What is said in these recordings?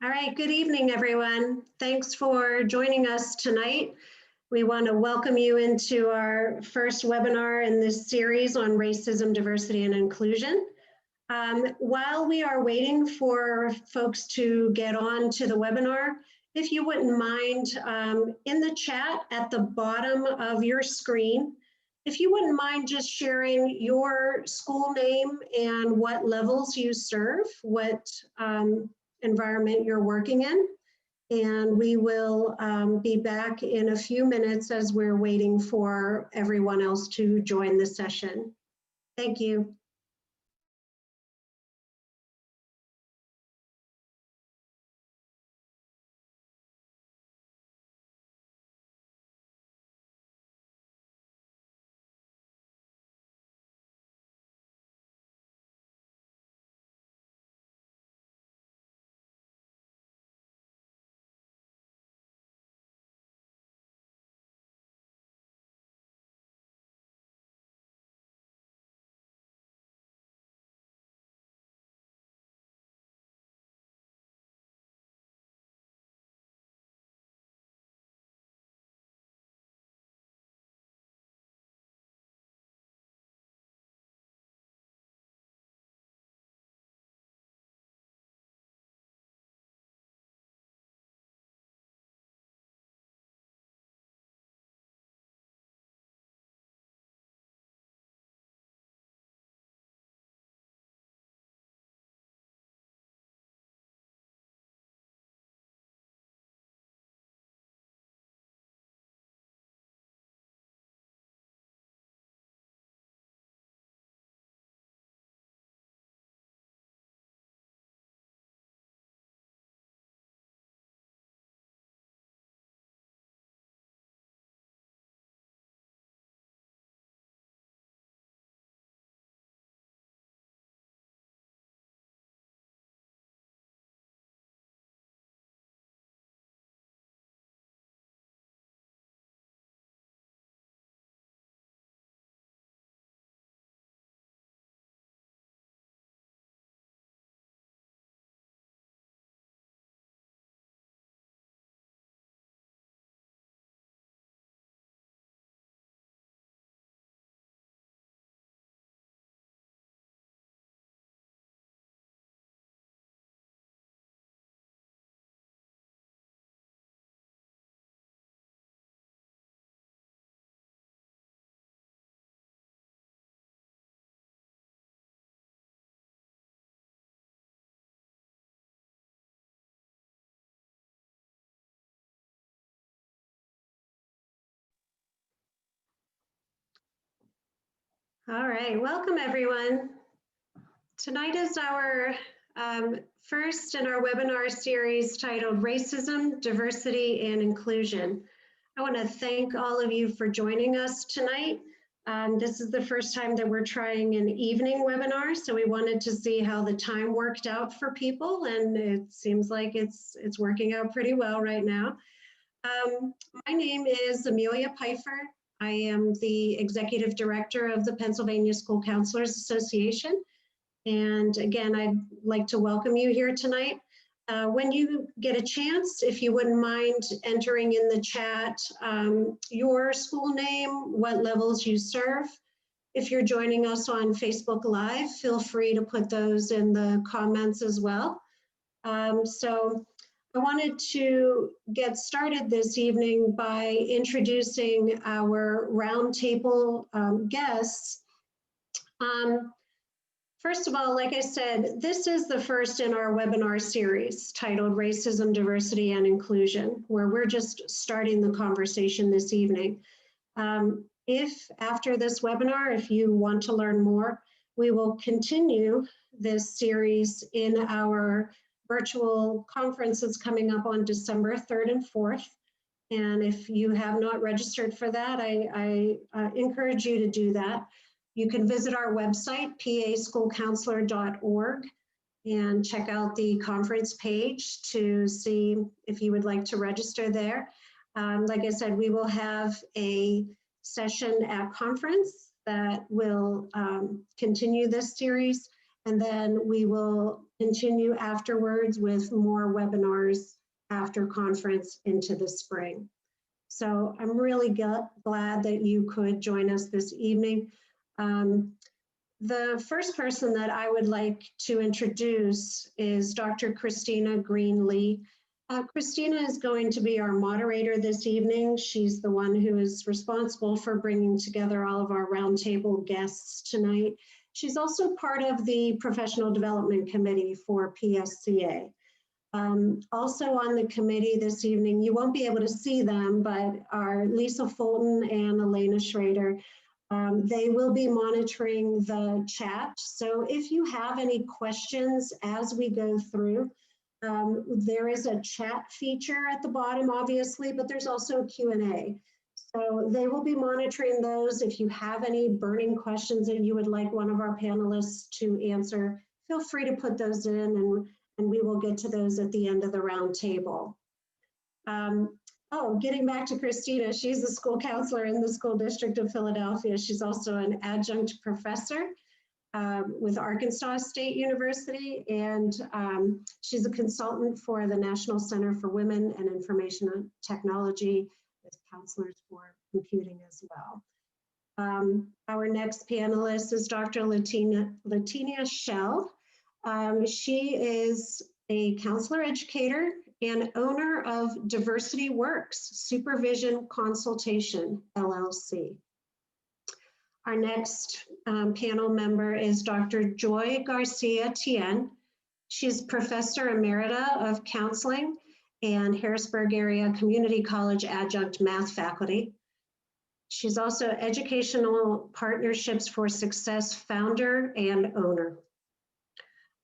All right, good evening, everyone. Thanks for joining us tonight. We want to welcome you into our first webinar in this series on racism, diversity, and inclusion. While we are waiting for folks to get on to the webinar, if you wouldn't mind, in the chat at the bottom of your screen, if you wouldn't mind just sharing your school name and what levels you serve, what environment you're working in. And we will be back in a few minutes as we're waiting for everyone else to join the session. Thank you. All right, welcome everyone. Tonight is our first in our webinar series titled Racism, Diversity, and Inclusion. I want to thank all of you for joining us tonight. This is the first time that we're trying an evening webinar, so we wanted to see how the time worked out for people, and it seems like it's working out pretty well right now. My name is Amelia Pfeiffer. I am the Executive Director of the Pennsylvania School Counselors Association. And again, I'd like to welcome you here tonight. When you get a chance, if you wouldn't mind entering in the chat your school name, what levels you serve. If you're joining us on Facebook Live, feel free to put those in the comments as well. So I wanted to get started this evening by introducing our roundtable guests. First of all, like I said, this is the first in our webinar series titled Racism, Diversity, and Inclusion, where we're just starting the conversation this evening. If after this webinar, if you want to learn more, we will continue this series in our virtual conferences coming up on December 3rd and 4th. And if you have not registered for that, I encourage you to do that. You can visit our website, paschoolcounselor.org, and check out the conference page to see if you would like to register there. Like I said, we will have a session at conference that will continue this series, and then we will continue afterwards with more webinars after conference into the spring. So I'm really glad that you could join us this evening. The first person that I would like to introduce is Dr. Christina Green-Lee. Christina is going to be our moderator this evening. She's the one who is responsible for bringing together all of our roundtable guests tonight. She's also part of the Professional Development Committee for PSCA. Also on the committee this evening, you won't be able to see them, but are Lisa Fulton and Elena Schrader. They will be monitoring the chat. So if you have any questions as we go through, there is a chat feature at the bottom, obviously, but there's also a Q&A. So they will be monitoring those. If you have any burning questions that you would like one of our panelists to answer, feel free to put those in, and we will get to those at the end of the round table. Getting back to Christina, she's a school counselor in the School District of Philadelphia. She's also an adjunct professor with Arkansas State University, and she's a consultant for the National Center for Women and Information Technology with counselors for computing as well. Our next panelist is Dr. Latinia Schell. She is a counselor educator and owner of Diversity Works Supervision Consultation, LLC. Our next panel member is Dr. Joy Garcia Tien. She's Professor Emerita of Counseling and Harrisburg Area Community College Adjunct Math Faculty. She's also Educational Partnerships for Success founder and owner.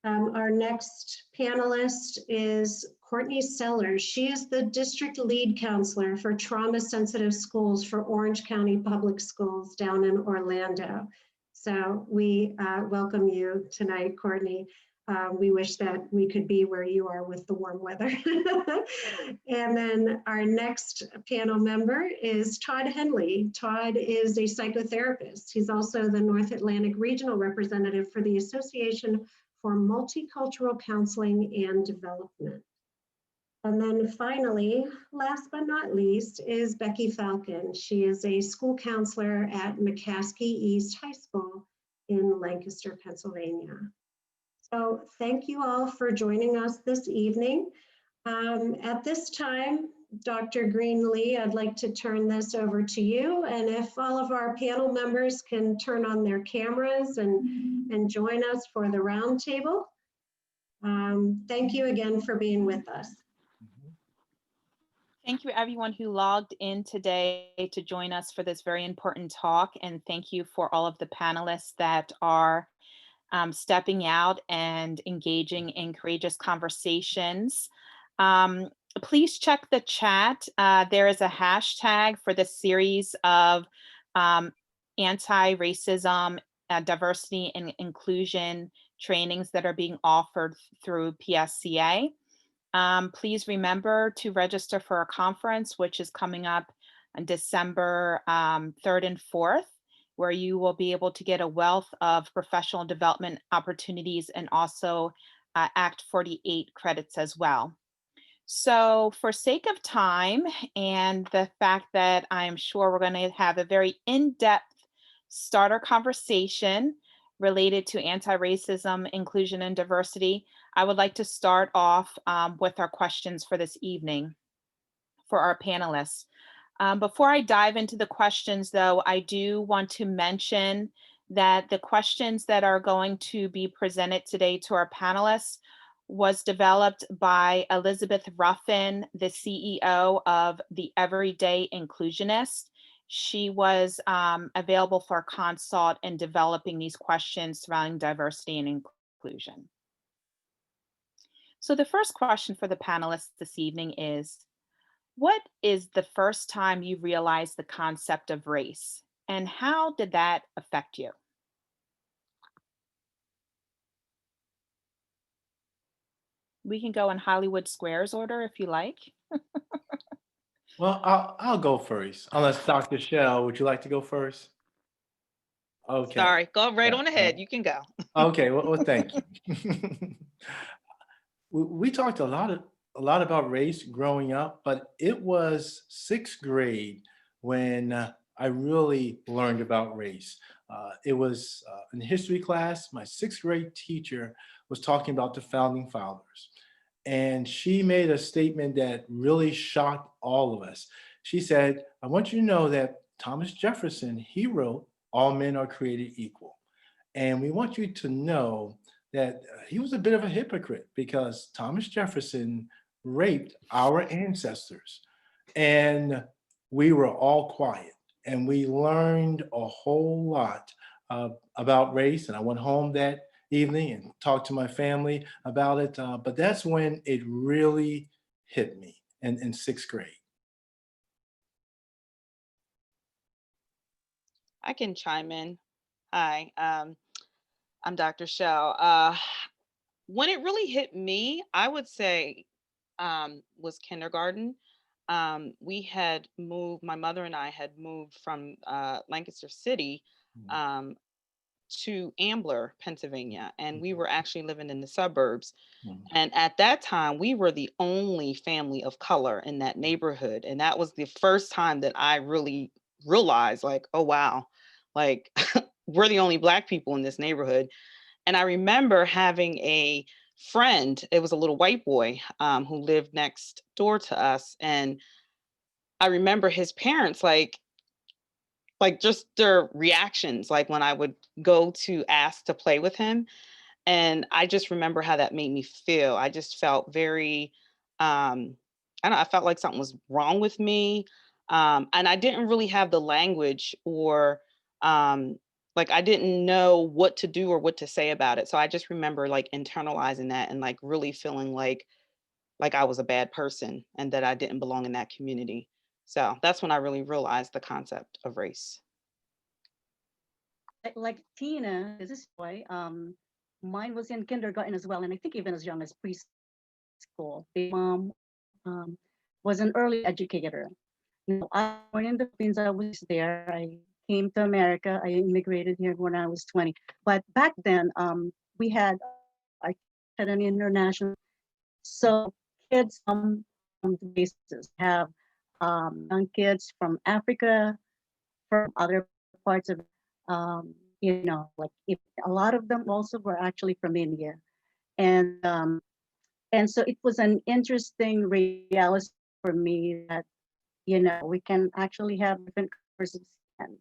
Our next panelist is Courtney Sellers. She is the district lead counselor for trauma-sensitive schools for Orange County Public Schools down in Orlando. So we welcome you tonight, Courtney. We wish that we could be where you are with the warm weather. And then our next panel member is Todd Henley. Todd is a psychotherapist. He's also the North Atlantic Regional Representative for the Association for Multicultural Counseling and Development. And then finally, last but not least, is Becky Falcon. She is a school counselor at McCaskey East High School in Lancaster, Pennsylvania. So thank you all for joining us this evening. At this time, Dr. Green-Lee, I'd like to turn this over to you. And if all of our panel members can turn on their cameras and join us for the roundtable. Thank you again for being with us. Thank you everyone who logged in today to join us for this very important talk. And thank you for all of the panelists that are stepping out and engaging in courageous conversations. Please check the chat. There is a hashtag for the series of anti-racism, diversity and inclusion trainings that are being offered through PSCA. Please remember to register for our conference, which is coming up on December 3rd and 4th, where you will be able to get a wealth of professional development opportunities and also Act 48 credits as well. So for sake of time and the fact that I'm sure we're going to have a very in-depth starter conversation related to anti-racism, inclusion, and diversity, I would like to start off with our questions for this evening for our panelists. Before I dive into the questions, though, I do want to mention that the questions that are going to be presented today to our panelists was developed by Elizabeth Ruffin, the CEO of the Everyday Inclusionist. She was available for a consult in developing these questions surrounding diversity and inclusion. So the first question for the panelists this evening is, what is the first time you realized the concept of race, and how did that affect you? We can go in Hollywood Squares order if you like. Well, I'll go first, unless Dr. Schell, would you like to go first? Okay. Sorry, go right on ahead. You can go. Okay, well thank you. we talked a lot about race growing up, but it was sixth grade when I really learned about race. It was in history class. My sixth grade teacher was talking about the founding fathers, and she made a statement that really shocked all of us. She said, "I want you to know that Thomas Jefferson, he wrote, 'All men are created equal.' And we want you to know that he was a bit of a hypocrite because Thomas Jefferson raped our ancestors. And we were all quiet and we learned a whole lot about race. And I went home that evening and talked to my family about it. But that's when it really hit me in sixth grade. I can chime in. Hi, I'm Dr. Shell. When it really hit me, I would say was kindergarten. We had moved, my mother and I had moved from Lancaster City Mm, um, to Ambler, Pennsylvania, and we were actually living in the suburbs. mm, And at that time, we were the only family of color in that neighborhood. And that was the first time that I really realized, like, oh, wow, like we're the only Black people in this neighborhood. And I remember having a friend, it was a little white boy who lived next door to us. And I remember his parents, like just their reactions, like when I would go to ask to play with him, and I just remember how that made me feel. I just felt very, I don't know, I felt like something was wrong with me. And I didn't really have the language or like I didn't know what to do or what to say about it. So I just remember like internalizing that and like really feeling like I was a bad person and that I didn't belong in that community. So that's when I really realized the concept of race. Like Tina, this is why mine was in kindergarten as well, and I think even as young as preschool. My mom was an early educator. No, I was born in the Philippines. I was there. I came to America. I immigrated here when I was 20. But back then, we had I had an international. So kids from the bases have young kids from Africa, from other parts of you know, like if a lot of them also were actually from India. And and so it was an interesting reality for me that, you know, we can actually have different colors of skin.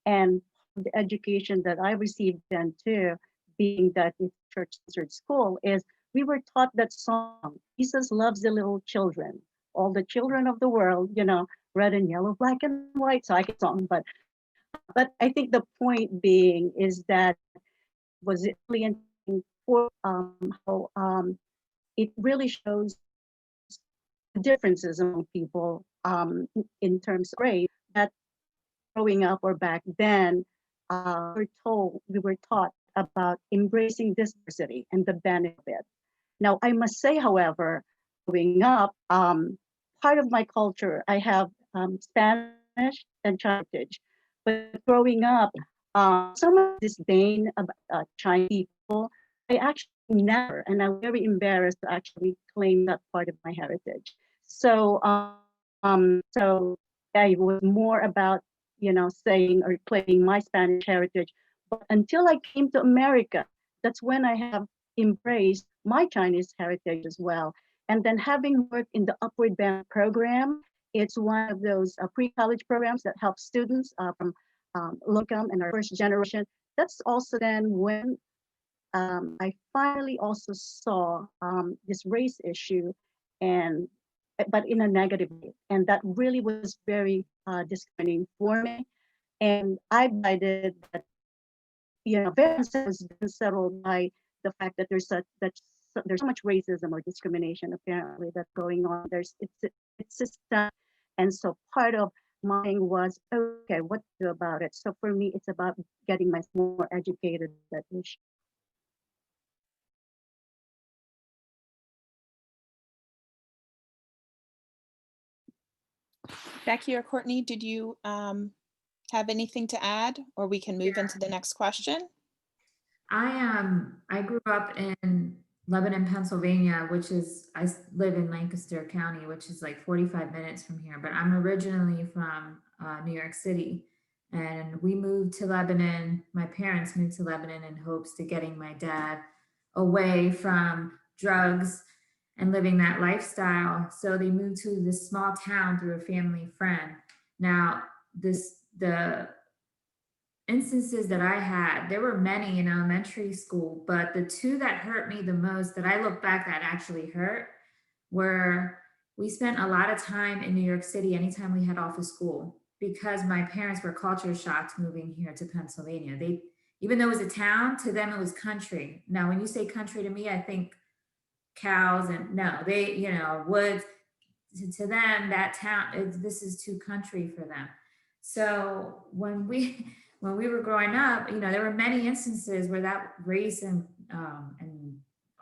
And the education that I received then too, being that it's church-centered school, is we were taught that song, Jesus loves the little children, all the children of the world, you know, red and yellow, black and white. So I can song, but I think the point being is that was it really interesting for how it really shows differences among people in terms of race that growing up or back then we were taught about embracing diversity and the benefit. Now I must say, however, growing up, part of my culture, I have Spanish and Chinese, but growing up, some of disdain about Chinese people, I actually never, and I'm very embarrassed to actually claim that part of my heritage. So, so I was more about, you know, saying or claiming my Spanish heritage. But until I came to America, that's when I have embraced my Chinese heritage as well. And then having worked in the Upward Bound program, it's one of those pre-college programs that help students from low income and our first generation. That's also then when I finally also saw this race issue, and but in a negative way, and that really was very disappointing for me. And I decided that, you know, very has been settled by the fact that there's so much racism or discrimination apparently that's going on. It's system, and so part of mine was okay, what to do about it. So for me, it's about getting myself more educated on that issue. Becky or Courtney, did you have anything to add, or we can move into the next question? I grew up in Lebanon, Pennsylvania, which is, live in Lancaster County, which is like 45 minutes from here, but I'm originally from New York City. And we moved to Lebanon. My parents moved to Lebanon in hopes to getting my dad away from drugs and living that lifestyle. So they moved to this small town through a family friend. Now, the instances that I had, there were many in elementary school, but the two that hurt me the most that I look back that actually hurt were we spent a lot of time in New York City anytime we had off of school because my parents were culture shocked moving here to Pennsylvania. They, even though it was a town, to them it was country. Now, when you say country to me, I think cows and no, they, woods. To them, that town, this is too country for them. So when we when we were growing up, there were many instances where that race and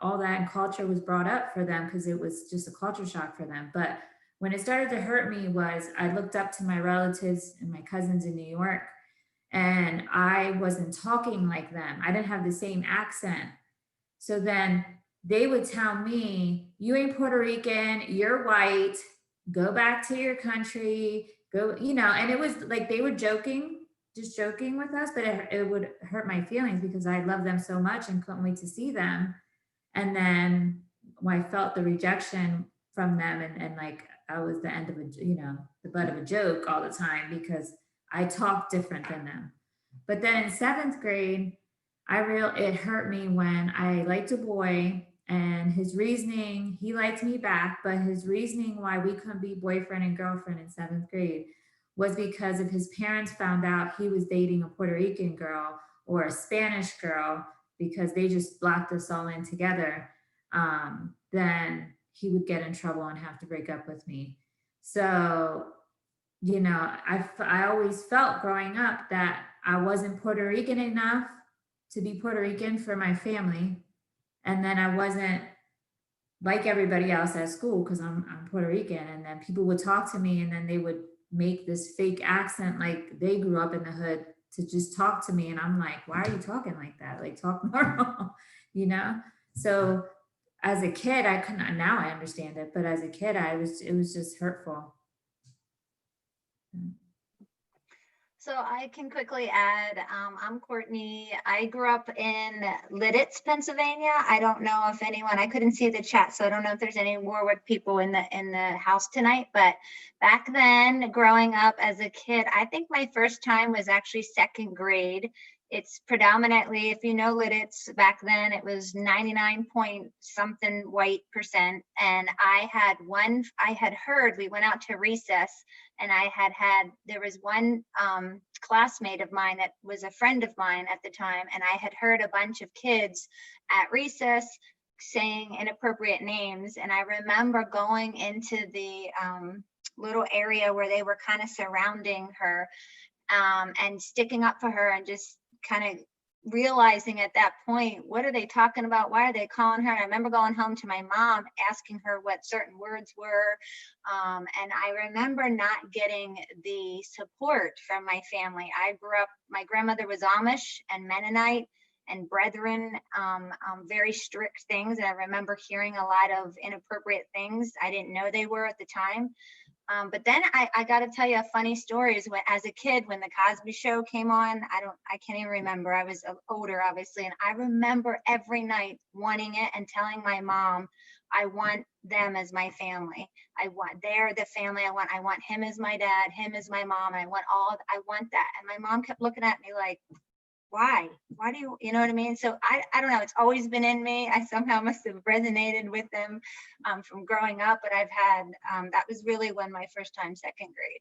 all that and culture was brought up for them because it was just a culture shock for them. But when it started to hurt me was I looked up to my relatives and my cousins in New York, and I wasn't talking like them. I didn't have the same accent. So then they would tell me, you ain't Puerto Rican, you're white, go back to your country, go, and it was like they were joking, just joking with us, but it would hurt my feelings because I love them so much and couldn't wait to see them. And then when I felt the rejection from them and like I was the end of the butt of a joke all the time because I talked different than them. But then in seventh grade, it hurt me when I liked a boy and his reasoning, he liked me back, but his reasoning why we couldn't be boyfriend and girlfriend in seventh grade was because if his parents found out he was dating a Puerto Rican girl or a Spanish girl, because they just blocked us all in together, then he would get in trouble and have to break up with me. So, I always felt growing up that I wasn't Puerto Rican enough to be Puerto Rican for my family. And then I wasn't like everybody else at school because I'm Puerto Rican. And then people would talk to me and then they would make this fake accent like they grew up in the hood to just talk to me. And I'm like, why are you talking like that? Like talk normal, So as a kid, I couldn't, now I understand it, but as a kid, it was just hurtful. So I can quickly add, I'm Courtney. I grew up in Lidditz, Pennsylvania. I don't know if anyone, I couldn't see the chat, so I don't know if there's any Warwick people in the house tonight, but back then, growing up as a kid, I think my first time was actually second grade. It's predominantly, if you know Lidditz, back then it was 99 point something white percent. And I had heard, we went out to recess and there was one classmate of mine that was a friend of mine at the time. And I had heard a bunch of kids at recess saying inappropriate names. And I remember going into the little area where they were kind of surrounding her and sticking up for her and just kind of realizing at that point, what are they talking about? Why are they calling her? And I remember going home to my mom, asking her what certain words were. And I remember not getting the support from my family. I grew up, my grandmother was Amish and Mennonite and Brethren, very strict things. And I remember hearing a lot of inappropriate things. I didn't know they were at the time. But then I got to tell you a funny story is when, as a kid, when the Cosby Show came on, I can't even remember. I was older, obviously. And I remember every night wanting it and telling my mom, I want them as my family. They're the family I want him as my dad, him as my mom. I want that. And my mom kept looking at me like, why do you know what I mean? So I don't know, it's always been in me. I somehow must have resonated with them from growing up, but I've had, that was really when my first time, second grade.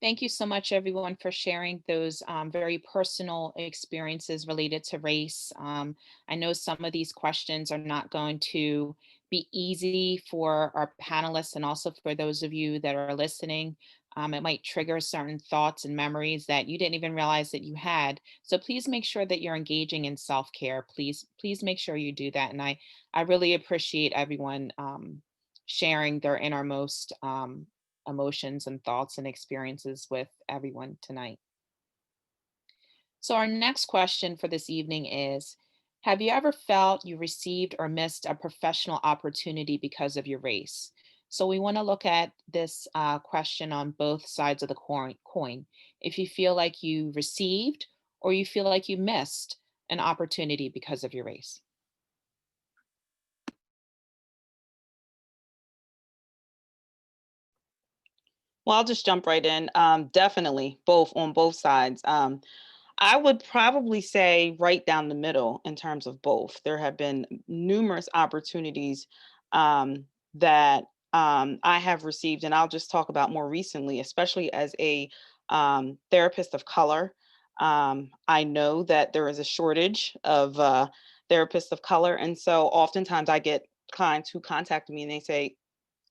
Thank you so much, everyone, for sharing those very personal experiences related to race. I know some of these questions are not going to be easy for our panelists and also for those of you that are listening. It might trigger certain thoughts and memories that you didn't even realize that you had. So please make sure that you're engaging in self-care. Please make sure you do that. And I really appreciate everyone sharing their innermost emotions and thoughts and experiences with everyone tonight. So our next question for this evening is, have you ever felt you received or missed a professional opportunity because of your race? So we want to look at this question on both sides of the coin. If you feel like you received or you feel like you missed an opportunity because of your race. Well, I'll just jump right in. Definitely both on both sides. I would probably say right down the middle in terms of both. There have been numerous opportunities that I have received, and I'll just talk about more recently, especially as a therapist of color. I know that there is a shortage of therapists of color, and so oftentimes I get clients who contact me and they say,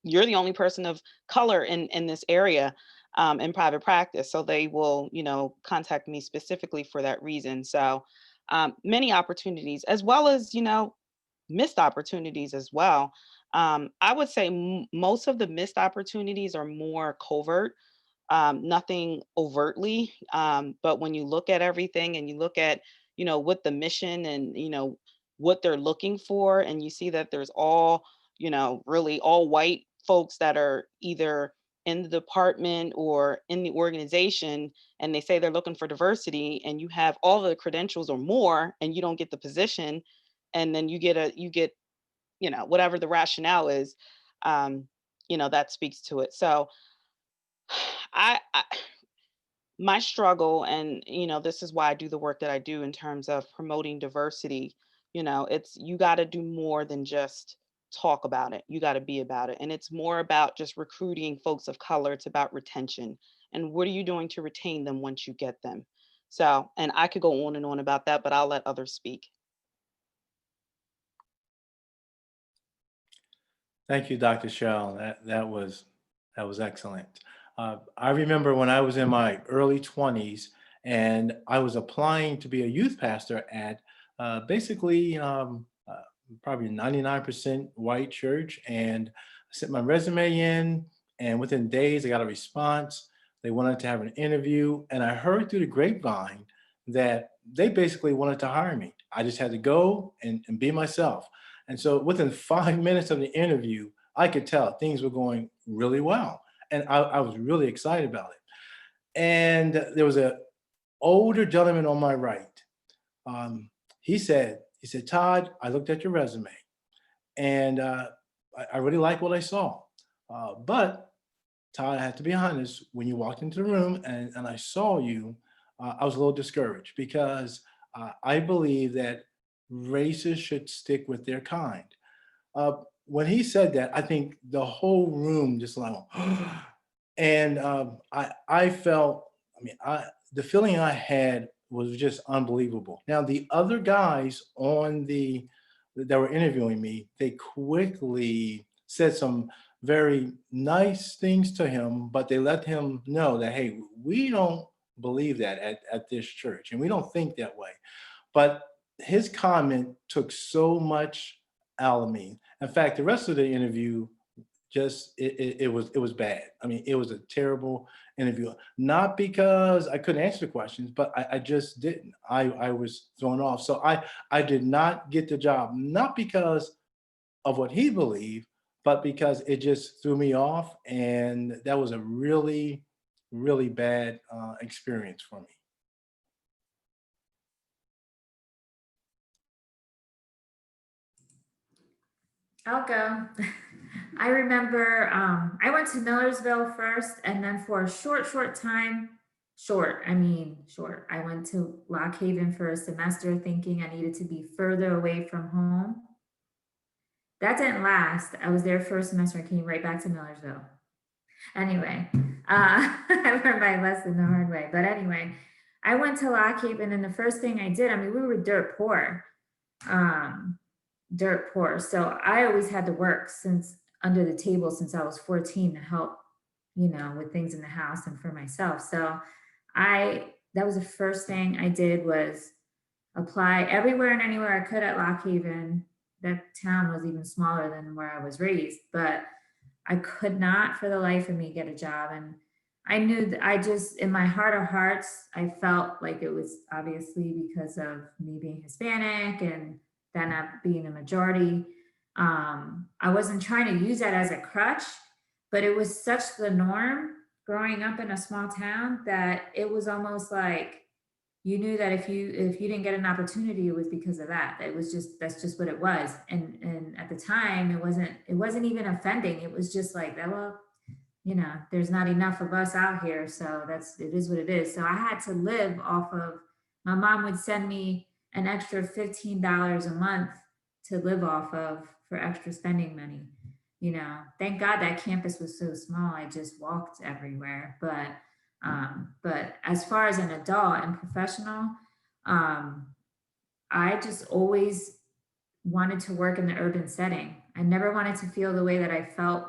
you're the only person of color in this area in private practice. So they will, contact me specifically for that reason. So many opportunities, as well as, missed opportunities as well. I would say most of the missed opportunities are more covert, nothing overtly. But when you look at everything and you look at, what the mission and, what they're looking for, and you see that there's all, really all white folks that are either in the department or in the organization, and they say they're looking for diversity, and you have all the credentials or more and you don't get the position, and then you get whatever the rationale is, that speaks to it. So I my struggle, and this is why I do the work that I do in terms of promoting diversity. It's, you got to do more than just talk about it. You got to be about it, and it's more about just recruiting folks of color. It's about retention, and what are you doing to retain them once you get them. So, and I could go on and on about that, but I'll let others speak. Thank you, Dr. Shell. That was excellent. I remember when I was in my early 20s and I was applying to be a youth pastor at basically probably 99% white church, and I sent my resume in, and within days I got a response. They wanted to have an interview, and I heard through the grapevine that they basically wanted to hire me. I just had to go and be myself. And so within 5 minutes of the interview, I could tell things were going really well. And I was really excited about it. And there was an older gentleman on my right. He said, Todd, I looked at your resume and I really like what I saw. But Todd, I have to be honest, when you walked into the room and I saw you, I was a little discouraged because I believe that races should stick with their kind. When he said that, I think the whole room just like, and I felt, the feeling I had was just unbelievable. Now, the other guys that were interviewing me, they quickly said some very nice things to him, but they let him know that, hey, we don't believe that at this church, and we don't think that way. But his comment took so much out of me. In fact, the rest of the interview it was bad. It was a terrible interview. Not because I couldn't answer the questions, but I just didn't. I was thrown off. So I did not get the job, not because of what he believed, but because it just threw me off. And that was a really, really bad experience for me. I'll go. I remember I went to Millersville first, and then for a short time, short, I went to Lock Haven for a semester thinking I needed to be further away from home. That didn't last. I was there for a semester and came right back to Millersville. Anyway, I learned my lesson the hard way. But anyway, I went to Lock Haven, and the first thing I did, we were dirt poor. So I always had to work since under the table since I was 14 to help, with things in the house and for myself. So that was the first thing I did, was apply everywhere and anywhere I could at Lock Haven. That town was even smaller than where I was raised, but I could not for the life of me get a job. And I knew that I just, in my heart of hearts, I felt like it was obviously because of me being Hispanic and that not being a majority. I wasn't trying to use that as a crutch, but it was such the norm growing up in a small town that it was almost like you knew that if you didn't get an opportunity, it was because of that. It was just, that's just what it was. And at the time, it wasn't even offending. It was just like that. Well, there's not enough of us out here, so it is what it is. So I had to live off of, my mom would send me an extra $15 a month to live off of for extra spending money. Thank God that campus was so small. I just walked everywhere. But as far as an adult and professional, I just always wanted to work in the urban setting. I never wanted to feel the way that I felt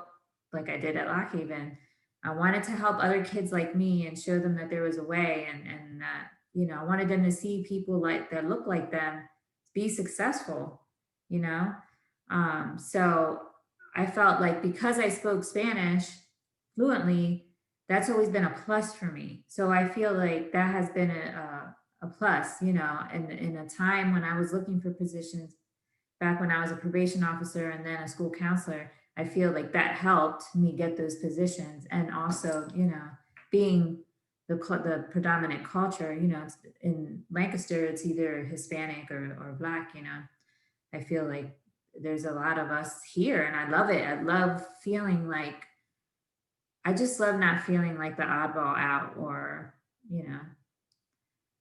like I did at Lock Haven. I wanted to help other kids like me and show them that there was a way, and that, I wanted them to see people like that look like them be successful, you know? So I felt like because I spoke Spanish fluently, that's always been a plus for me. So I feel like that has been a plus, in a time when I was looking for positions back when I was a probation officer and then a school counselor. I feel like that helped me get those positions. And also, being the predominant culture, in Lancaster, it's either Hispanic or Black, I feel like there's a lot of us here and I love it. I love feeling like, I just love not feeling like the oddball out or,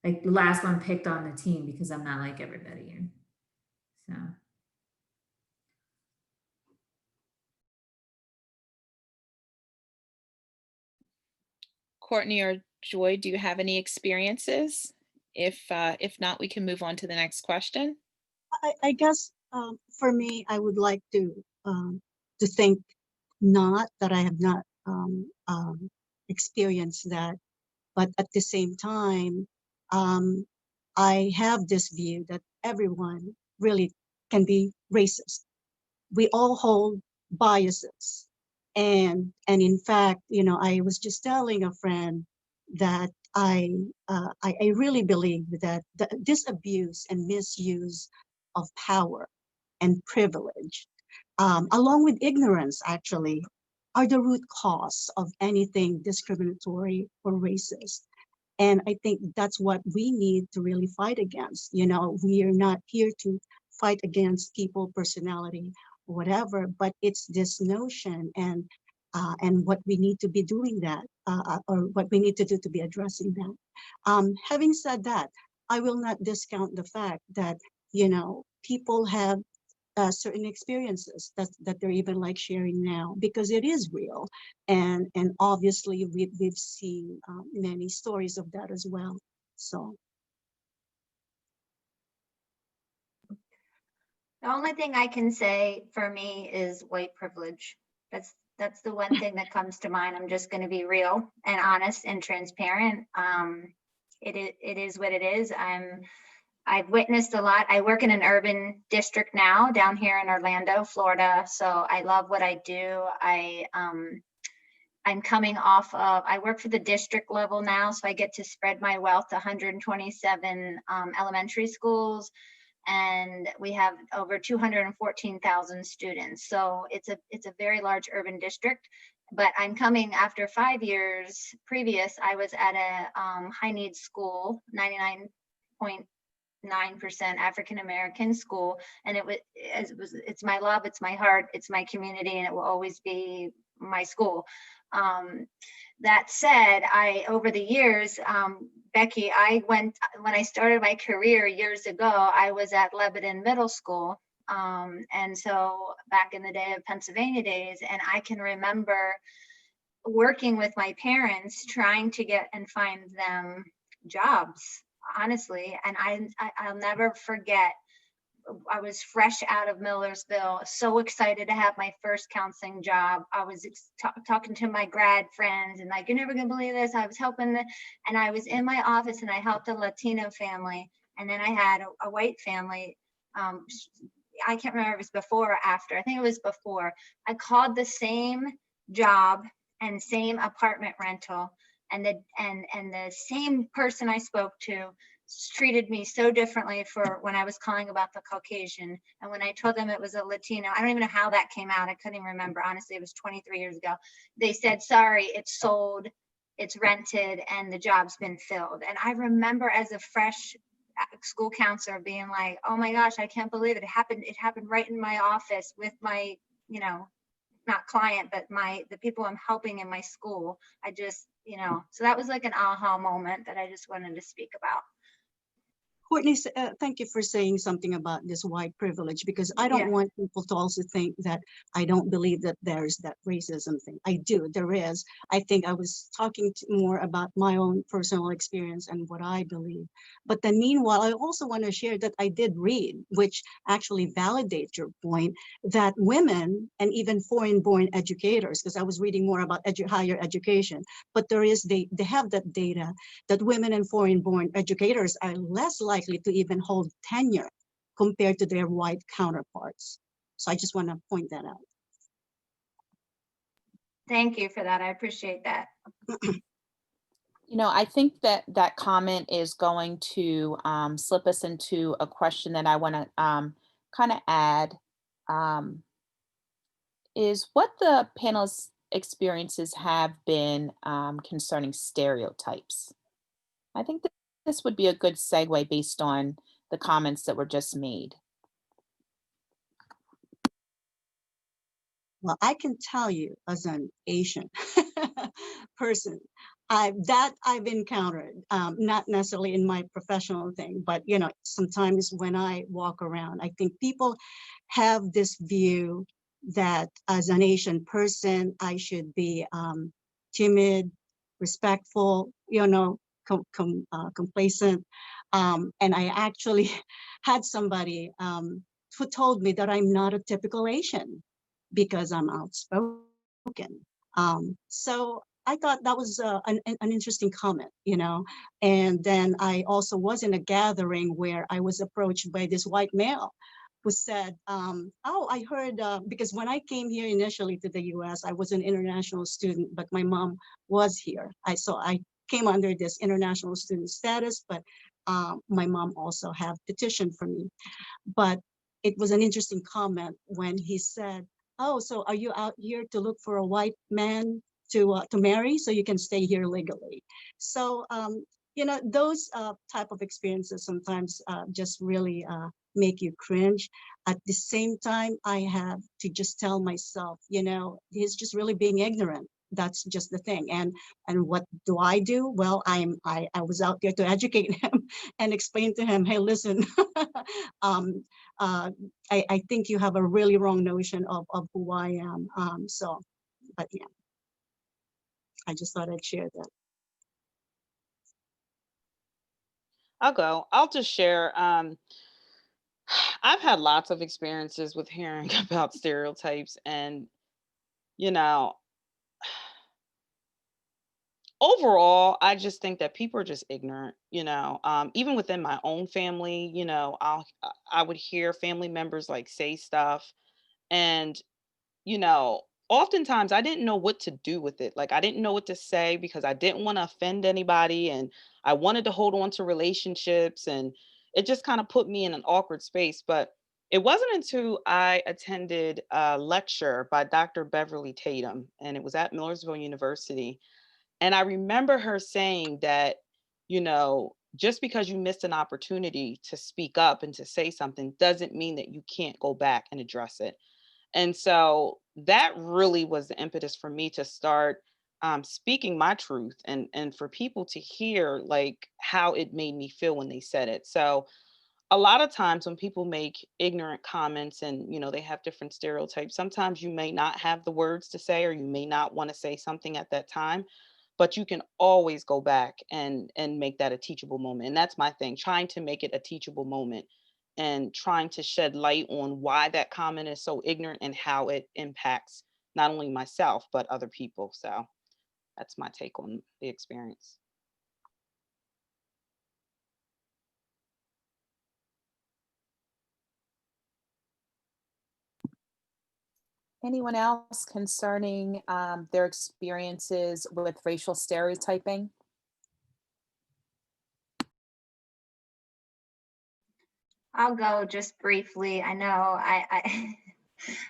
like the last one picked on the team because I'm not like everybody here. So. Courtney or Joy, do you have any experiences? If not, we can move on to the next question. I guess for me, I would like to think not that I have not experienced that, but at the same time, I have this view that everyone really can be racist. We all hold biases, and in fact, I was just telling a friend that I really believe that this abuse and misuse of power and privilege, along with ignorance, actually, are the root cause of anything discriminatory or racist. And I think that's what we need to really fight against. We are not here to fight against people, personality, whatever, but it's this notion and what we need to be doing that, or what we need to do to be addressing that. Having said that, I will not discount the fact that, people have certain experiences that they're even like sharing now, because it is real, and obviously we've seen many stories of that as well. So The only thing I can say for me is white privilege. That's the one thing that comes to mind. I'm just going to be real and honest and transparent. It is what it is. I've witnessed a lot. I work in an urban district now down here in Orlando, Florida. So I love what I do. I'm coming off of, I work for the district level now, so I get to spread my wealth to 127 elementary schools, and we have over 214,000 students. So it's a very large urban district. But I'm coming after 5 years previous. I was at a high needs school, 99.9% African American school, and it's my love, it's my heart, it's my community, and it will always be my school. That said, over the years, Becky, when I started my career years ago, I was at Lebanon Middle School. And so back in the day of Pennsylvania days, and I can remember working with my parents, trying to get and find them jobs, honestly. And I'll never forget, I was fresh out of Millersville, so excited to have my first counseling job. I was talking to my grad friends and like, you're never gonna believe this. I was helping and I was in my office and I helped a Latino family. And then I had a white family. I can't remember if it was before or after. I think it was before. I called the same job and same apartment rental. and the same person I spoke to treated me so differently for when I was calling about the Caucasian. And when I told them it was a Latino, I don't even know how that came out. I couldn't even remember. Honestly, it was 23 years ago. They said, sorry, it's sold, it's rented, and the job's been filled. And I remember as a fresh school counselor being like, oh my gosh, I can't believe it. It happened right in my office with my, you know, not client, but the people I'm helping in my school. I just, you know, so that was like an aha moment that I just wanted to speak about. Courtney, thank you for saying something about this white privilege, because I don't Yeah. want people to also think that I don't believe that there's that racism thing. I do, there is. I think I was talking more about my own personal experience and what I believe. But then meanwhile, I also want to share that I did read, which actually validates your point, that women and even foreign-born educators, because I was reading more about higher education, but they have that data that women and foreign-born educators are less likely to even hold tenure compared to their white counterparts. So I just want to point that out. Thank you for that. I appreciate that. You know, I think that that comment is going to slip us into a question that I want to kind of add. Is what the panel's experiences have been concerning stereotypes. I think that this would be a good segue based on the comments that were just made. Well, I can tell you as an Asian person, I've encountered, not necessarily in my professional thing, but you know, sometimes when I walk around, I think people have this view that as an Asian person, I should be timid, respectful, you know, complacent. And I actually had somebody who told me that I'm not a typical Asian because I'm outspoken. So I thought that was an interesting comment, you know. And then I also was in a gathering where I was approached by this white male who said, oh, I heard, because when I came here initially to the US, I was an international student, but my mom was here. So I came under this international student status, but my mom also have petitioned for me. But it was an interesting comment when he said, oh, so are you out here to look for a white man to marry so you can stay here legally? So, you know, those type of experiences sometimes just really make you cringe. At the same time, I have to just tell myself, you know, he's just really being ignorant. That's just the thing. And what do I do? Well, I was out there to educate him and explain to him, hey, listen, I think you have a really wrong notion of who I am. But yeah, I just thought I'd share that. I'll go. I'll just share. I've had lots of experiences with hearing about stereotypes, and you know, overall, I just think that people are just ignorant. You know, even within my own family, you know, I would hear family members like say stuff, and you know, oftentimes I didn't know what to do with it. Like I didn't know what to say because I didn't want to offend anybody, and I wanted to hold on to relationships, and it just kind of put me in an awkward space. But it wasn't until I attended a lecture by Dr. Beverly Tatum, and it was at Millersville University. And I remember her saying that, you know, just because you missed an opportunity to speak up and to say something doesn't mean that you can't go back and address it. And so that really was the impetus for me to start speaking my truth, and for people to hear like how it made me feel when they said it. So a lot of times when people make ignorant comments and you know they have different stereotypes, sometimes you may not have the words to say or you may not want to say something at that time, but you can always go back and make that a teachable moment. And that's my thing, trying to make it a teachable moment and trying to shed light on why that comment is so ignorant and how it impacts not only myself but other people. So that's my take on the experience. Anyone else concerning their experiences with racial stereotyping? I'll go just briefly. I know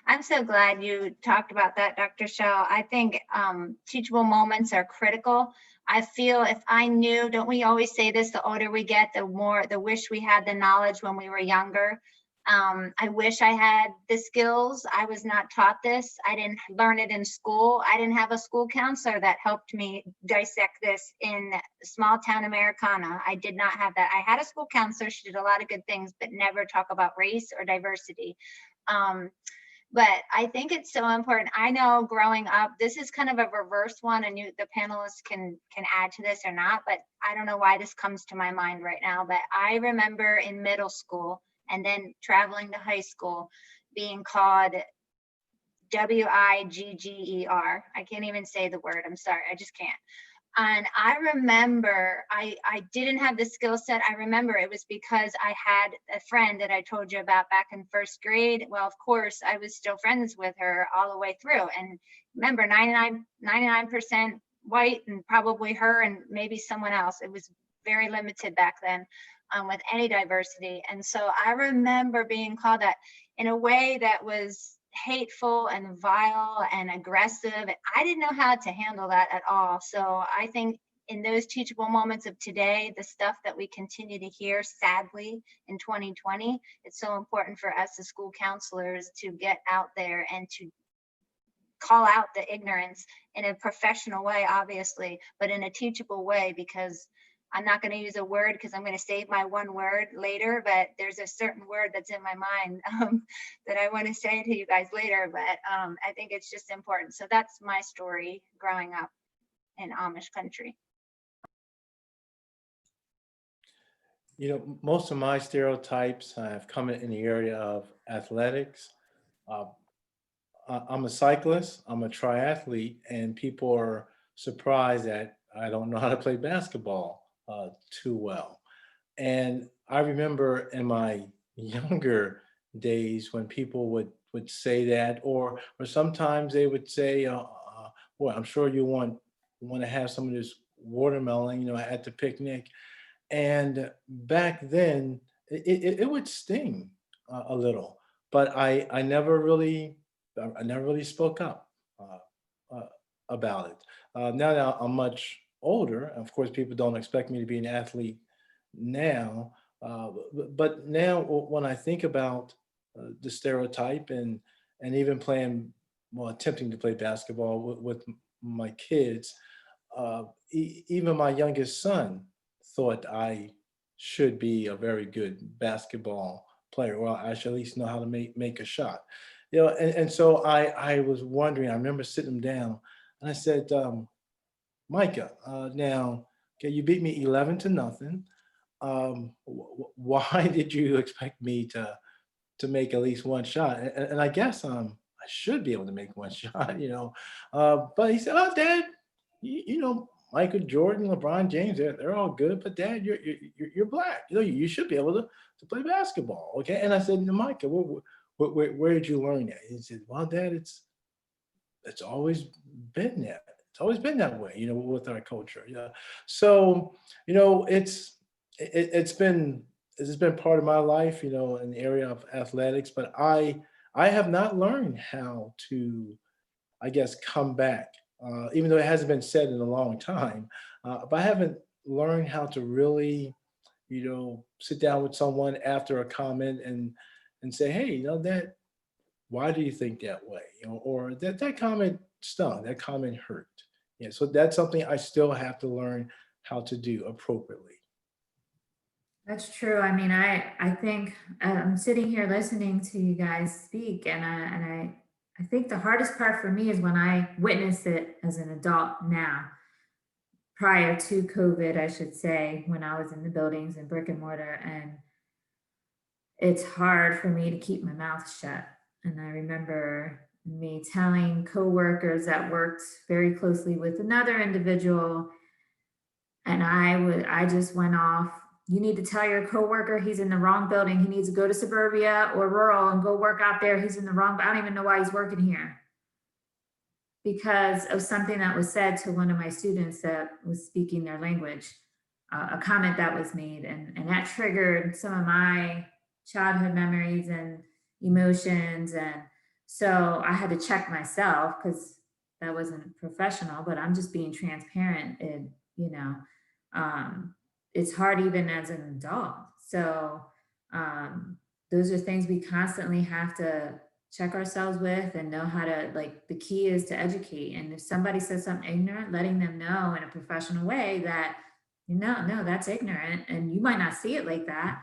I'm so glad you talked about that, Dr. Shell. I think teachable moments are critical. I feel if I knew, don't we always say this, the older we get, the wish we had the knowledge when we were younger. I wish I had the skills. I was not taught this. I didn't learn it in school. I didn't have a school counselor that helped me dissect this in small town Americana. I did not have that. I had a school counselor. She did a lot of good things, but never talk about race or diversity. But I think it's so important. I know growing up, this is kind of a reverse one, and the panelists can add to this or not, but I don't know why this comes to my mind right now. But I remember in middle school and then traveling to high school being called WIGGER. I can't even say the word. I'm sorry. I just can't. And I remember I didn't have the skill set. I remember it was because I had a friend that I told you about back in first grade. Well, of course, I was still friends with her all the way through. And remember, 99% white, and probably her and maybe someone else. It was very limited back then with any diversity. And so I remember being called that in a way that was hateful and vile and aggressive. I didn't know how to handle that at all. So I think in those teachable moments of today, the stuff that we continue to hear, sadly, in 2020, it's so important for us as school counselors to get out there and to call out the ignorance in a professional way, obviously, but in a teachable way, because I'm not going to use a word because I'm going to save my one word later, but there's a certain word that's in my mind that I want to say to you guys later, but I think it's just important. So that's my story growing up in Amish country. You know, most of my stereotypes have come in the area of athletics. I'm a cyclist, I'm a triathlete, and people are surprised that I don't know how to play basketball too well. And I remember in my younger days when people would say that, or sometimes they would say, "Boy, I'm sure you want to have some of this watermelon, you know, at the picnic." And back then, it would sting a little, but I never really spoke up about it. Now that I'm much older, of course, people don't expect me to be an athlete now. But now when I think about the stereotype and even playing, well, attempting to play basketball with my kids, even my youngest son thought I should be a very good basketball player. Well, I should at least know how to make a shot. You know, and so I was wondering, I remember sitting him down and I said, Micah, now, okay, you beat me 11-0. Why did you expect me to make at least one shot? And I guess I should be able to make one shot, you know. But he said, "Oh, Dad, you know, Michael Jordan, LeBron James, they're all good, but Dad, you're black. You know, you should be able to play basketball, okay?" And I said, "No, Micah, where did you learn that?" He said, "Well, Dad, it's always been that. It's always been that way, you know, with our culture." Yeah. So, you know, it's been part of my life, you know, in the area of athletics, but I have not learned how to, I guess, come back, even though it hasn't been said in a long time. But I haven't learned how to really, you know, sit down with someone after a comment and say, "Hey, you know, that, why do you think that way?" You know, or that comment stung, that comment hurt. Yeah, so that's something I still have to learn how to do appropriately. That's true. I mean, I think I'm sitting here listening to you guys speak, and I think the hardest part for me is when I witness it as an adult now. Prior to COVID, I should say, when I was in the buildings and brick and mortar, and it's hard for me to keep my mouth shut. And I remember me telling coworkers that worked very closely with another individual, and I just went off. "You need to tell your coworker he's in the wrong building. He needs to go to suburbia or rural and go work out there. He's in the wrong, I don't even know why he's working here." because of something that was said to one of my students that was speaking their language, a comment that was made, and that triggered some of my childhood memories and emotions. And so I had to check myself because that wasn't professional, but I'm just being transparent. And, it's hard even as an adult. So those are things we constantly have to check ourselves with and know how to, like, the key is to educate. And if somebody says something ignorant, letting them know in a professional way that, no, that's ignorant. And you might not see it like that,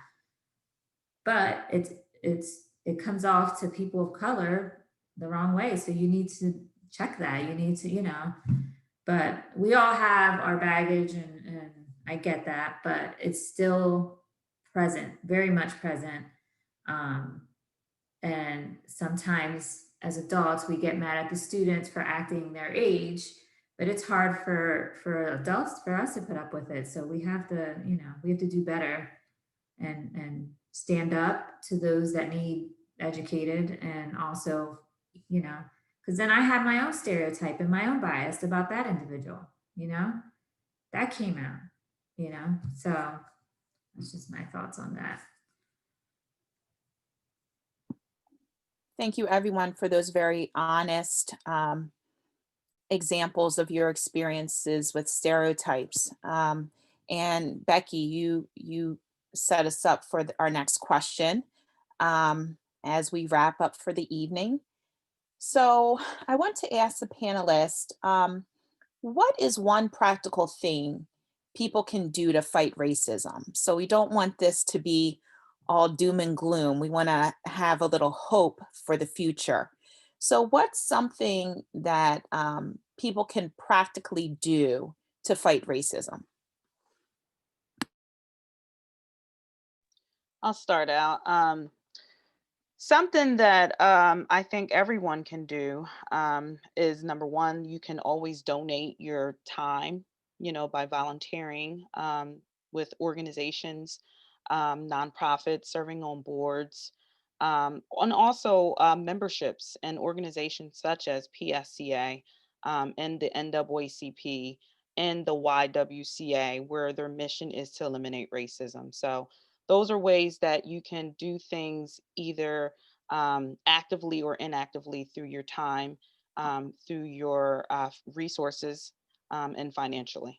but it comes off to people of color the wrong way. So you need to check that. You need to, but we all have our baggage, and I get that, but it's still present, very much present. And sometimes as adults, we get mad at the students for acting their age, but it's hard for adults, for us to put up with it. So we have to, we have to do better and stand up to those that need educated. And also, because then I had my own stereotype and my own bias about that individual, that came out, so that's just my thoughts on that. Thank you, everyone, for those very honest examples of your experiences with stereotypes. And Becky, you set us up for our next question as we wrap up for the evening. So I want to ask the panelists, what is one practical thing people can do to fight racism? So we don't want this to be all doom and gloom. We want to have a little hope for the future. So what's something that people can practically do to fight racism? I'll start out. Something that I think everyone can do is, number one, you can always donate your time, by volunteering with organizations, nonprofits, serving on boards, and also memberships and organizations such as PSCA and the NAACP and the YWCA, where their mission is to eliminate racism. So those are ways that you can do things either actively or inactively through your time, through your resources, and financially.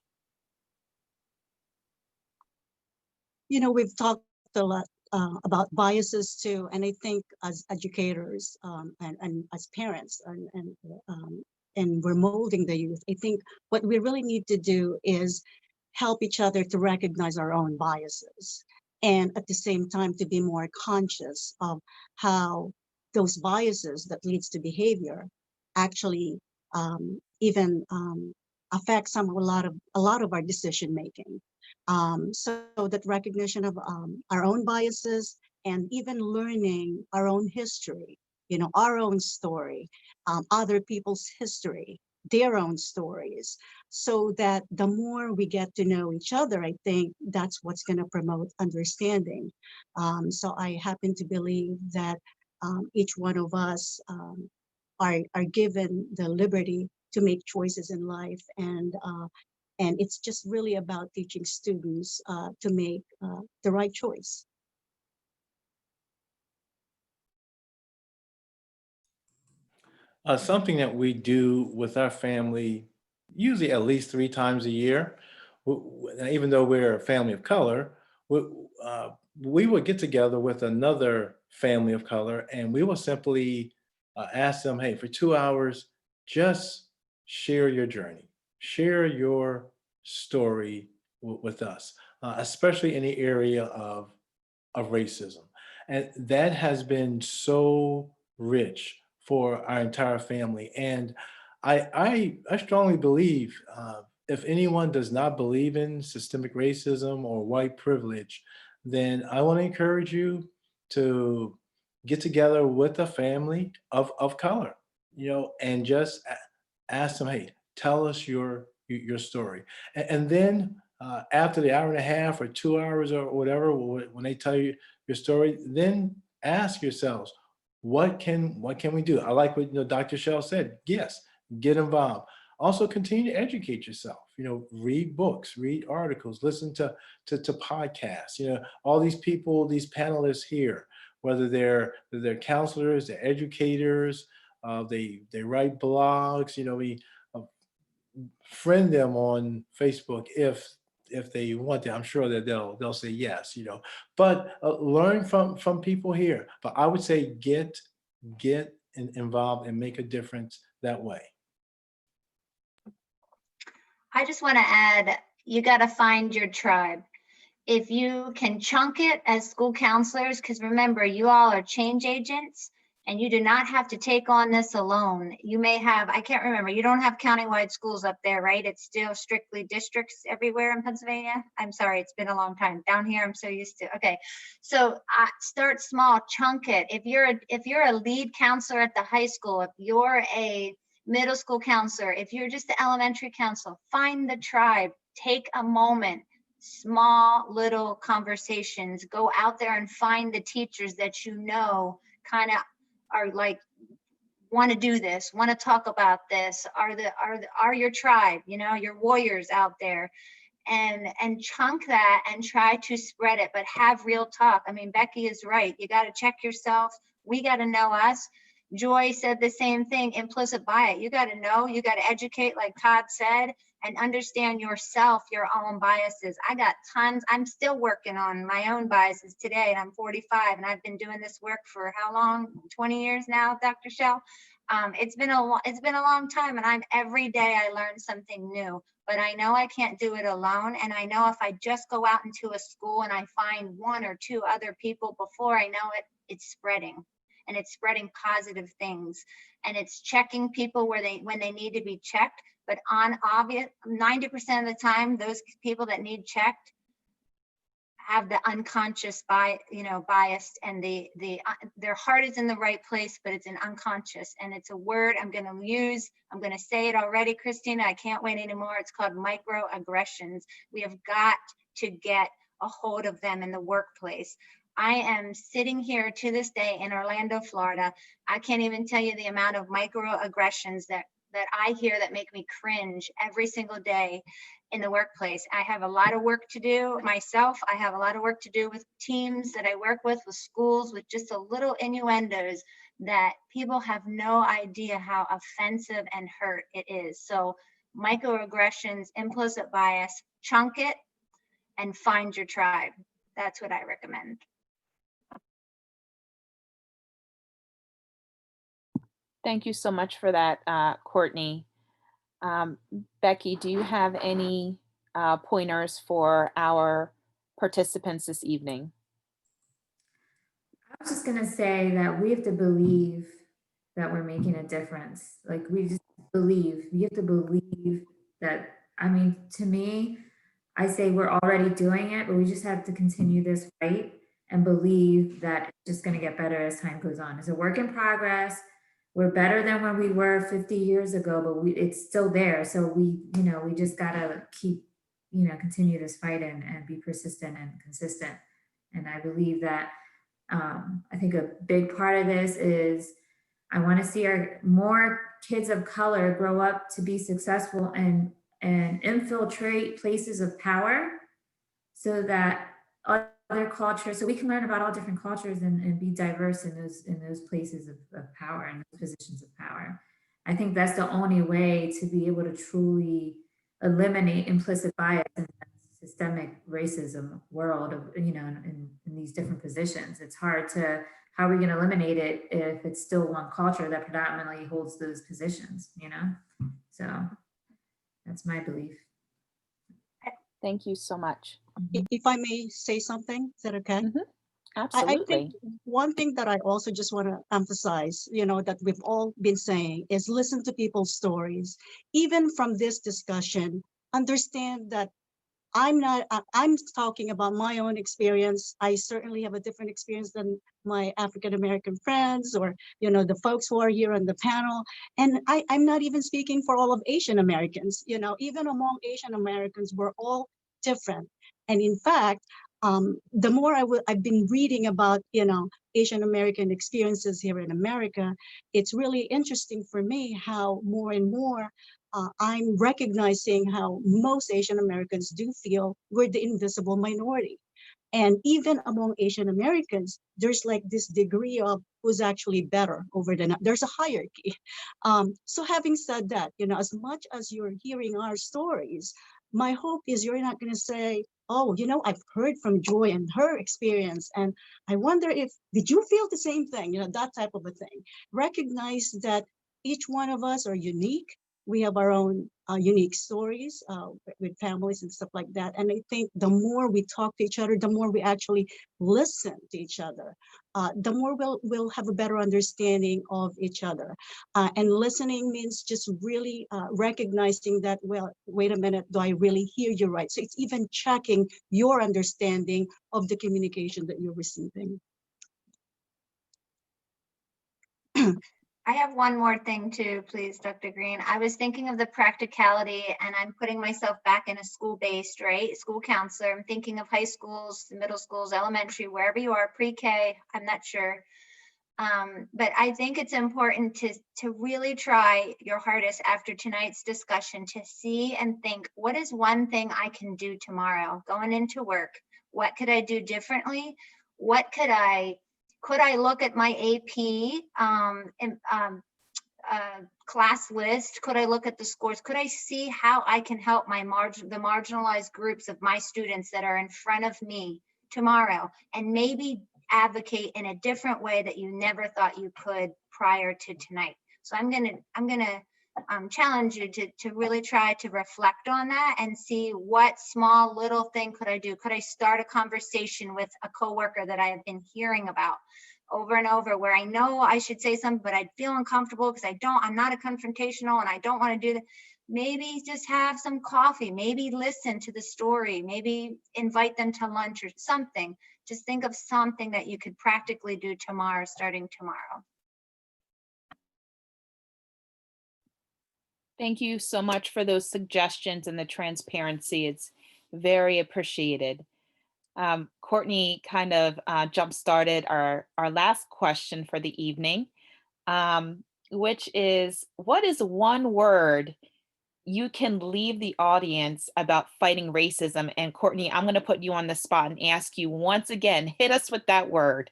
We've talked a lot about biases too, and I think as educators and as parents and we're molding the youth, I think what we really need to do is help each other to recognize our own biases, and at the same time to be more conscious of how those biases that leads to behavior actually even affect a lot of our decision making. So that recognition of our own biases and even learning our own history, our own story, other people's history, their own stories, so that the more we get to know each other, I think that's what's going to promote understanding. So I happen to believe that each one of us are given the liberty to make choices in life, and it's just really about teaching students to make the right choice. Something that we do with our family, usually at least 3 times a year, and even though we're a family of color, we would get together with another family of color, and we will simply ask them, hey, for 2 hours, just share your journey, share your story with us, especially in the area of racism. And that has been so rich for our entire family. And I strongly believe if anyone does not believe in systemic racism or white privilege, then I want to encourage you to get together with a family of color, and just ask them, hey, tell us your story. And then after the hour and a half or 2 hours or whatever, when they tell you your story, then ask yourselves, what can we do? I like what Dr. Shell said. Yes, get involved. Also continue to educate yourself, read books, read articles, listen to podcasts, all these people, these panelists here, whether they're counselors, they're educators, they write blogs, we friend them on Facebook if they want to. I'm sure that they'll say yes, but learn from people here. But I would say get involved and make a difference that way. I just want to add, you got to find your tribe. If you can chunk it as school counselors, because remember, you all are change agents and you do not have to take on this alone. You may have, I can't remember, you don't have countywide schools up there, right? It's still strictly districts everywhere in Pennsylvania. I'm sorry, it's been a long time. Down here, I'm so used to, okay. So start small, chunk it. If you're a lead counselor at the high school, if you're a middle school counselor, if you're just the elementary counselor, find the tribe, take a moment, small little conversations, go out there and find the teachers that kind of are like, want to do this, want to talk about this, are your tribe, your warriors out there, and chunk that and try to spread it, but have real talk. I mean, Becky is right. You got to check yourself. We got to know us. Joy said the same thing, implicit bias. You got to know, you got to educate, like Todd said, and understand yourself, your own biases. I got tons. I'm still working on my own biases today, and I'm 45, and I've been doing this work for how long? 20 years now, Dr. Shell. It's been a long time, and every day I learn something new. But I know I can't do it alone, and I know if I just go out into a school and I find one or two other people, before I know it, it's spreading. And it's spreading positive things, and it's checking people when they need to be checked. But on obvious, 90% of the time, those people that need checked have the unconscious bias, and their heart is in the right place, but it's an unconscious, and it's a word I'm going to use. I'm going to say it already, Christina. I can't wait anymore. It's called microaggressions. We have got to get a hold of them in the workplace. I am sitting here to this day in Orlando, Florida. I can't even tell you the amount of microaggressions that I hear that make me cringe every single day in the workplace. I have a lot of work to do myself. I have a lot of work to do with teams that I work with schools, with just a little innuendos that people have no idea how offensive and hurt it is. So microaggressions, implicit bias, chunk it and find your tribe. That's what I recommend. Thank you so much for that, Courtney. Becky, do you have any pointers for our participants this evening? I was just gonna say that we have to believe that we're making a difference. Like, we just believe, you have to believe that, I mean, to me, I say we're already doing it, but we just have to continue this fight and believe that it's just gonna get better as time goes on. It's a work in progress. We're better than when we were 50 years ago, but it's still there. So we just gotta keep, continue this fight and be persistent and consistent. And I believe that, I think a big part of this is I want to see more kids of color grow up to be successful and infiltrate places of power, so that other cultures, so we can learn about all different cultures and be diverse in those places of power and those positions of power. I think that's the only way to be able to truly eliminate implicit bias in the systemic racism world of, in these different positions. It's hard to, how are we going to eliminate it if it's still one culture that predominantly holds those positions, So that's my belief. Thank you so much. If I may say something, is that okay? Absolutely. I think one thing that I also just want to emphasize, that we've all been saying, is listen to people's stories. Even from this discussion, understand that I'm talking about my own experience. I certainly have a different experience than my African-American friends, or, the folks who are here on the panel. And I'm not even speaking for all of Asian Americans. Even among Asian Americans, we're all different. And in fact, the more I've been reading about, Asian American experiences here in America, it's really interesting for me how more and more I'm recognizing how most Asian Americans do feel we're the invisible minority. And even among Asian Americans, there's like this degree of who's actually better over the, there's a hierarchy. So having said that, as much as you're hearing our stories, my hope is you're not going to say, oh, I've heard from Joy and her experience, and I wonder did you feel the same thing? That type of a thing. Recognize that each one of us are unique. We have our own unique stories with families and stuff like that. And I think the more we talk to each other, the more we actually listen to each other, the more we'll have a better understanding of each other. And listening means just really recognizing that, well, wait a minute, do I really hear you right? So it's even checking your understanding of the communication that you're receiving. I have one more thing too, please, Dr. Green. I was thinking of the practicality, and I'm putting myself back in a school-based, right? School counselor. I'm thinking of high schools, middle schools, elementary, wherever you are, pre-K, I'm not sure. But I think it's important to really try your hardest after tonight's discussion to see and think, what is one thing I can do tomorrow going into work? What could I do differently? What could I look at my AP class list? Could I look at the scores? Could I see how I can help the marginalized groups of my students that are in front of me tomorrow, and maybe advocate in a different way that you never thought you could prior to tonight? So I'm gonna challenge you to really try to reflect on that and see what small little thing could I do. Could I start a conversation with a coworker that I have been hearing about over and over, where I know I should say something, but I feel uncomfortable because I'm not a confrontational and I don't want to do that. Maybe just have some coffee, maybe listen to the story, maybe invite them to lunch or something. Just think of something that you could practically do tomorrow, starting tomorrow. Thank you so much for those suggestions and the transparency. It's very appreciated. Courtney kind of jump-started our last question for the evening, which is, what is one word you can leave the audience about fighting racism? And Courtney, I'm going to put you on the spot and ask you once again, hit us with that word.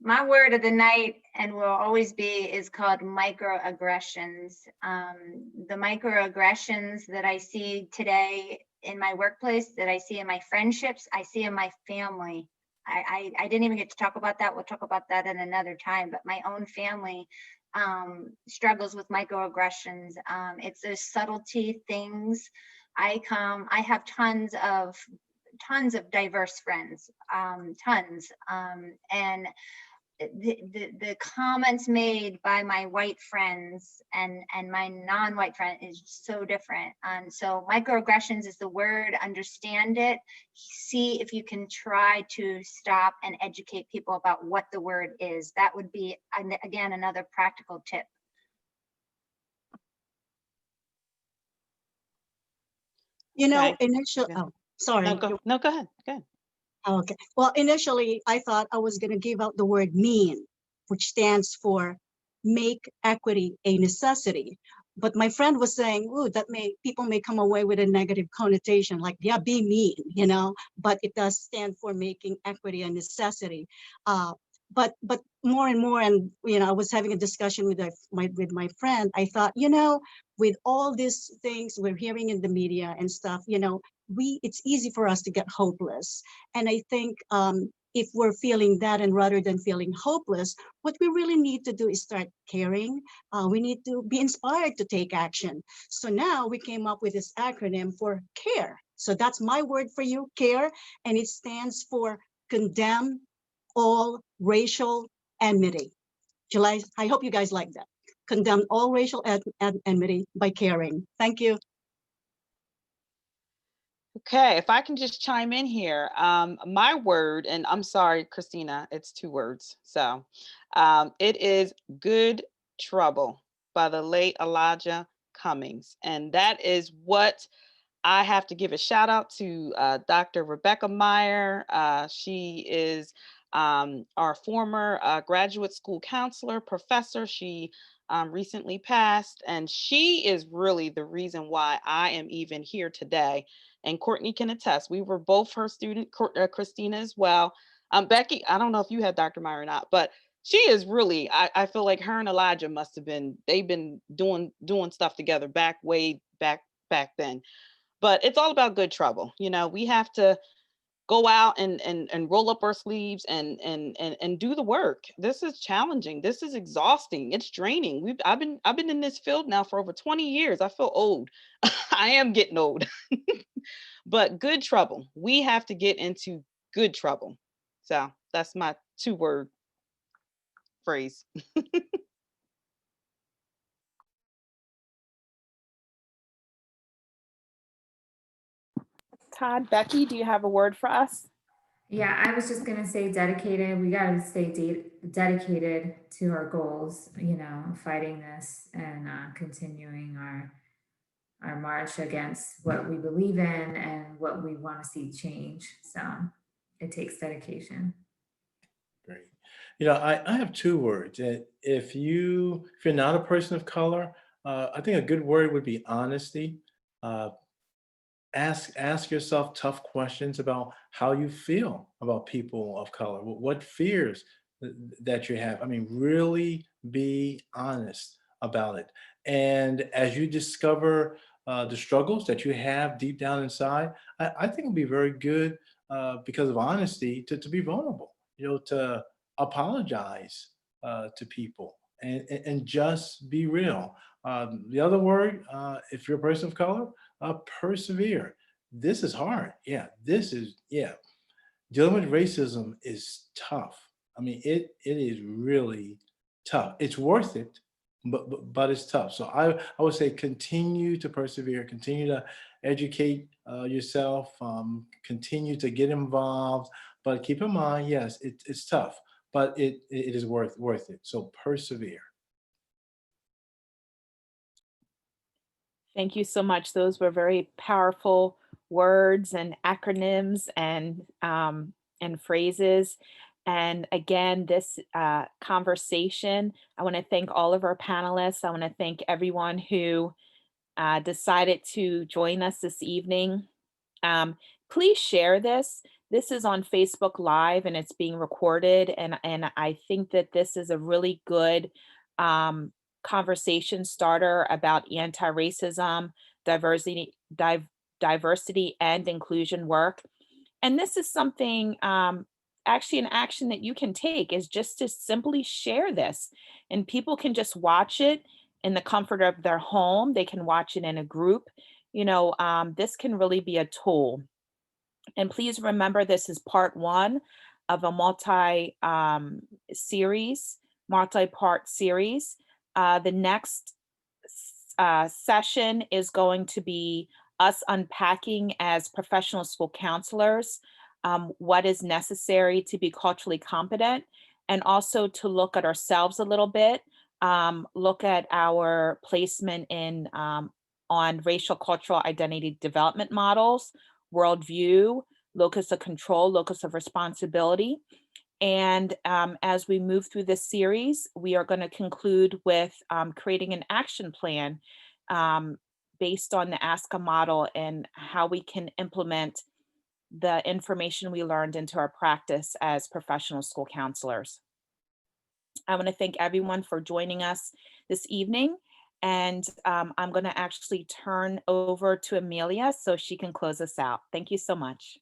My word of the night, and will always be, is called microaggressions. The microaggressions that I see today in my workplace, that I see in my friendships, I see in my family. I didn't even get to talk about that. We'll talk about that at another time, but my own family struggles with microaggressions. It's those subtlety things. I have tons of diverse friends, tons, and the comments made by my white friends and my non-white friend is so different. And so microaggressions is the word. Understand it. See if you can try to stop and educate people about what the word is. That would be, again, another practical tip. Initially, Yeah. sorry. No, go ahead. Go ahead. Okay. Well, initially, I thought I was going to give out the word mean, which stands for make equity a necessity. But my friend was saying, "Ooh, people may come away with a negative connotation, like, yeah, be mean, but it does stand for making equity a necessity." But more and more, and I was having a discussion with my friend. I thought, with all these things we're hearing in the media and stuff, it's easy for us to get hopeless. And I think if we're feeling that, and rather than feeling hopeless, what we really need to do is start caring. We need to be inspired to take action. So now we came up with this acronym for CARE. So that's my word for you, CARE, and it stands for condemn all racial enmity. I hope you guys like that. Condemn all racial enmity by caring. Thank you. Okay, if I can just chime in here, my word, and I'm sorry, Christina, it's 2 words. So it is Good Trouble by the late Elijah Cummings. And that is what I have to give a shout out to Dr. Rebecca Meyer. She is our former graduate school counselor, professor. She recently passed, and she is really the reason why I am even here today. And Courtney can attest, we were both her student, Christina as well. Becky, I don't know if you had Dr. Meyer or not, but she is really, I feel like her and Elijah must have been, they've been doing stuff together way back then. But it's all about good trouble. You know, we have to go out and roll up our sleeves and do the work. This is challenging. This is exhausting. It's draining. I've been in this field now for over 20 years. I feel old. I am getting old. But good trouble. We have to get into good trouble. So that's my 2-word phrase. Todd, Becky, do you have a word for us? Yeah, I was just gonna say dedicated. We gotta stay dedicated to our goals, you know, fighting this and continuing our march against what we believe in and what we want to see change. So it takes dedication. Great. You know, I have 2 words. If you're not a person of color, I think a good word would be honesty. Uh, ask yourself tough questions about how you feel about people of color. What fears that you have. I mean, really be honest about it. And as you discover the struggles that you have deep down inside, I think it'll be very good because of honesty to be vulnerable. You know, to apologize to people and just be real. The other word, if you're a person of color, persevere. This is hard. Yeah, dealing with racism is tough. I mean, it is really tough. It's worth it, but it's tough. So I would say continue to persevere, continue to educate yourself, continue to get involved, but keep in mind, yes, it's tough, but it is worth it. So persevere. Thank you so much. Those were very powerful words and acronyms and phrases. And again, this conversation, I want to thank all of our panelists. I want to thank everyone who decided to join us this evening. Please share this. This is on Facebook Live and it's being recorded. And I think that this is a really good conversation starter about anti-racism, diversity and inclusion work. And this is something, actually an action that you can take is just to simply share this, and people can just watch it in the comfort of their home. They can watch it in a group. You know, this can really be a tool. And please remember, this is part 1 of a multi-part series. The next session is going to be us unpacking as professional school counselors what is necessary to be culturally competent, and also to look at ourselves a little bit, look at our placement in on racial cultural identity development models, worldview, locus of control, locus of responsibility. And as we move through this series, we are going to conclude with creating an action plan based on the ASCA model and how we can implement the information we learned into our practice as professional school counselors. I want to thank everyone for joining us this evening. And I'm going to actually turn over to Amelia so she can close us out. Thank you so much.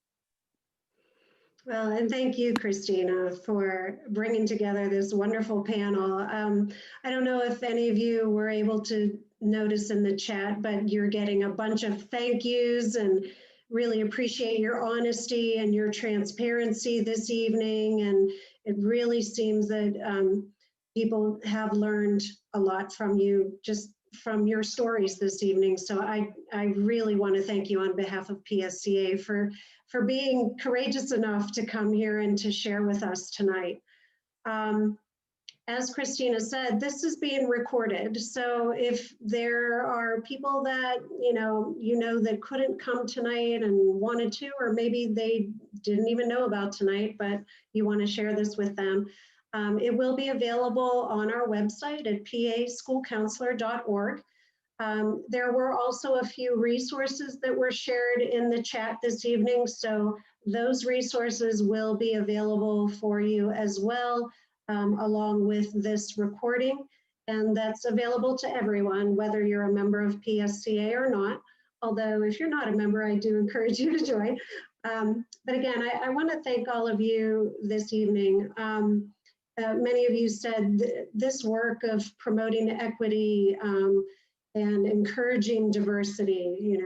Well, and thank you, Christina, for bringing together this wonderful panel. I don't know if any of you were able to notice in the chat, but you're getting a bunch of thank yous, and really appreciate your honesty and your transparency this evening. And it really seems that people have learned a lot from you, just from your stories this evening. So I really want to thank you on behalf of PSCA for being courageous enough to come here and to share with us tonight. as Christina said, this is being recorded. So if there are people that, that couldn't come tonight and wanted to, or maybe they didn't even know about tonight, but you want to share this with them, it will be available on our website at paschoolcounselor.org. There were also a few resources that were shared in the chat this evening, so those resources will be available for you as well, along with this recording, and that's available to everyone, whether you're a member of PSCA or not. Although if you're not a member, I do encourage you to join. But again, I want to thank all of you this evening. Many of you said this work of promoting equity and encouraging diversity.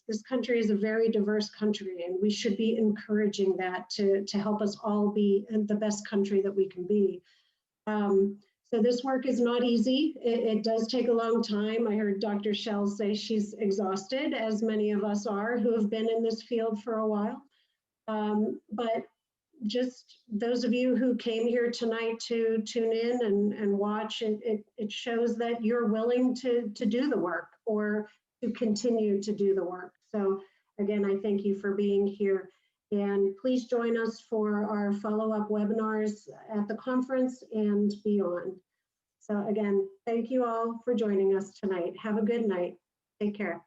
This country is a very diverse country, and we should be encouraging that to help us all be the best country that we can be. So this work is not easy. It does take a long time. I heard Dr. Shell say she's exhausted, as many of us are who have been in this field for a while. But just those of you who came here tonight to tune in and watch, it shows that you're willing to do the work or to continue to do the work. So again, I thank you for being here. And please join us for our follow-up webinars at the conference and beyond. So again, thank you all for joining us tonight. Have a good night. Take care.